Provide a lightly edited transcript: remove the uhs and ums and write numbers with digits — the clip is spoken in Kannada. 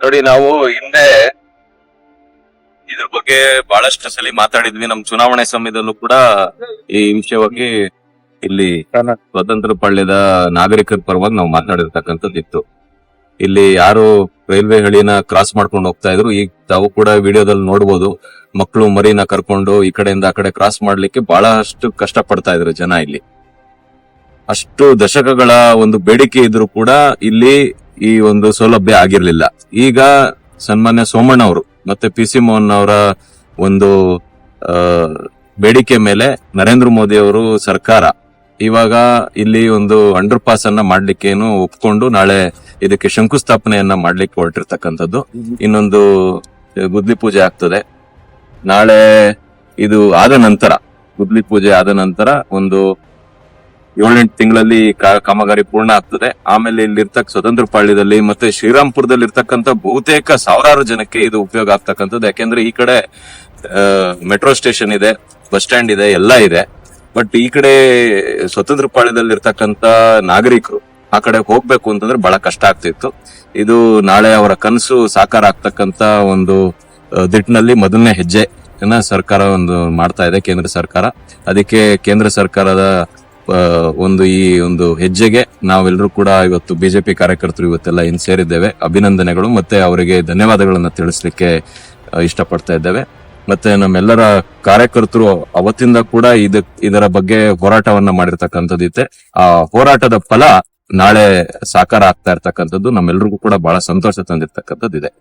ನೋಡಿ, ನಾವು ಹಿಂದೆ ಇದ್ರ ಬಗ್ಗೆ ಬಹಳಷ್ಟು ಸಲ ಮಾತಾಡಿದ್ವಿ. ನಮ್ ಚುನಾವಣೆ ಸಮಯದಲ್ಲೂ ಕೂಡ ಈ ವಿಷಯವಾಗಿ ಇಲ್ಲಿ ಸ್ವತಂತ್ರ ಪಾಳ್ಯದ ನಾಗರಿಕರ ಪರವಾಗಿ ನಾವು ಮಾತನಾಡಿರ್ತಕ್ಕಂಥದ್ದಿತ್ತು. ಇಲ್ಲಿ ಯಾರು ರೈಲ್ವೆ ಹಳಿನ ಕ್ರಾಸ್ ಮಾಡ್ಕೊಂಡು ಹೋಗ್ತಾ ಇದ್ರು, ಈಗ ತಾವು ಕೂಡ ವಿಡಿಯೋದಲ್ಲಿ ನೋಡ್ಬೋದು, ಮಕ್ಕಳು ಮರಿನ ಕರ್ಕೊಂಡು ಈ ಕಡೆಯಿಂದ ಆ ಕಡೆ ಕ್ರಾಸ್ ಮಾಡ್ಲಿಕ್ಕೆ ಬಹಳಷ್ಟು ಕಷ್ಟ ಪಡ್ತಾ ಇದ್ರು ಜನ. ಇಲ್ಲಿ ಅಷ್ಟು ದಶಕಗಳ ಒಂದು ಬೇಡಿಕೆ ಇದ್ರು ಕೂಡ ಇಲ್ಲಿ ಈ ಒಂದು ಸೌಲಭ್ಯ ಆಗಿರ್ಲಿಲ್ಲ. ಈಗ ಸನ್ಮಾನ್ಯ ಸೋಮಣ್ಣ ಅವರು ಮತ್ತೆ ಪಿ ಸಿ ಮೋಹನ್ ಅವರ ಒಂದು ಬೇಡಿಕೆ ಮೇಲೆ ನರೇಂದ್ರ ಮೋದಿ ಅವರು ಸರ್ಕಾರ ಇವಾಗ ಇಲ್ಲಿ ಒಂದು ಅಂಡರ್ ಪಾಸ್ ಅನ್ನ ಮಾಡ್ಲಿಕ್ಕೇನು ಒಪ್ಕೊಂಡು ನಾಳೆ ಇದಕ್ಕೆ ಶಂಕುಸ್ಥಾಪನೆಯನ್ನ ಮಾಡ್ಲಿಕ್ಕೆ ಹೊರಟಿರ್ತಕ್ಕಂಥದ್ದು. ಇನ್ನೊಂದು ಗುದ್ಲಿ ಪೂಜೆ ಆಗ್ತದೆ ನಾಳೆ. ಇದು ಆದ ನಂತರ, ಗುದ್ಲಿ ಪೂಜೆ ಆದ ನಂತರ ಒಂದು 7-8 ತಿಂಗಳಲ್ಲಿ ಕಾಮಗಾರಿ ಪೂರ್ಣ ಆಗ್ತದೆ. ಆಮೇಲೆ ಇಲ್ಲಿರ್ತಕ್ಕ ಸ್ವತಂತ್ರ ಪಾಳ್ಯದಲ್ಲಿ ಮತ್ತೆ ಶ್ರೀರಾಮ್ಪುರದಲ್ಲಿ ಇರ್ತಕ್ಕಂಥ ಬಹುತೇಕ ಸಾವಿರಾರು ಜನಕ್ಕೆ ಇದು ಉಪಯೋಗ ಆಗ್ತಕ್ಕಂಥದ್ದು. ಯಾಕೆಂದ್ರೆ ಈ ಕಡೆ ಮೆಟ್ರೋ ಸ್ಟೇಷನ್ ಇದೆ, ಬಸ್ ಸ್ಟ್ಯಾಂಡ್ ಇದೆ, ಎಲ್ಲ ಇದೆ. ಬಟ್ ಈ ಕಡೆ ಸ್ವತಂತ್ರ ಪಾಳ್ಯದಲ್ಲಿ ಇರ್ತಕ್ಕಂಥ ನಾಗರಿಕರು ಆ ಕಡೆ ಹೋಗ್ಬೇಕು ಅಂತಂದ್ರೆ ಬಹಳ ಕಷ್ಟ ಆಗ್ತಿತ್ತು. ಇದು ನಾಳೆ ಅವರ ಕನಸು ಸಾಕಾರ ಆಗ್ತಕ್ಕಂತ ಒಂದು ದಿಟ್ಟಿನಲ್ಲಿ ಮೊದಲನೇ ಹೆಜ್ಜೆಯನ್ನ ಸರ್ಕಾರ ಒಂದು ಮಾಡ್ತಾ ಇದೆ, ಕೇಂದ್ರ ಸರ್ಕಾರ. ಅದಕ್ಕೆ ಕೇಂದ್ರ ಸರ್ಕಾರದ ಈ ಒಂದು ಹೆಜ್ಜೆಗೆ ನಾವೆಲ್ಲರೂ ಕೂಡ ಇವತ್ತು ಬಿಜೆಪಿ ಕಾರ್ಯಕರ್ತರು ಇವತ್ತೆಲ್ಲ ಇನ್ ಸೇರಿದ್ದೇವೆ. ಅಭಿನಂದನೆಗಳು ಮತ್ತೆ ಅವರಿಗೆ ಧನ್ಯವಾದಗಳನ್ನ ತಿಳಿಸ್ಲಿಕ್ಕೆ ಇಷ್ಟಪಡ್ತಾ ಇದ್ದೇವೆ. ಮತ್ತೆ ನಮ್ಮೆಲ್ಲರ ಕಾರ್ಯಕರ್ತರು ಅವತ್ತಿಂದ ಕೂಡ ಇದರ ಬಗ್ಗೆ ಹೋರಾಟವನ್ನ ಮಾಡಿರ್ತಕ್ಕಂಥದ್ದಿತ್ತೆ. ಆ ಹೋರಾಟದ ಫಲ ನಾಳೆ ಸಾಕಾರ ಆಗ್ತಾ ಇರ್ತಕ್ಕಂಥದ್ದು ನಮ್ಮೆಲ್ಲರಿಗೂ ಕೂಡ ಬಹಳ ಸಂತೋಷ ತಂದಿರ್ತಕ್ಕಂಥದ್ದಿದೆ.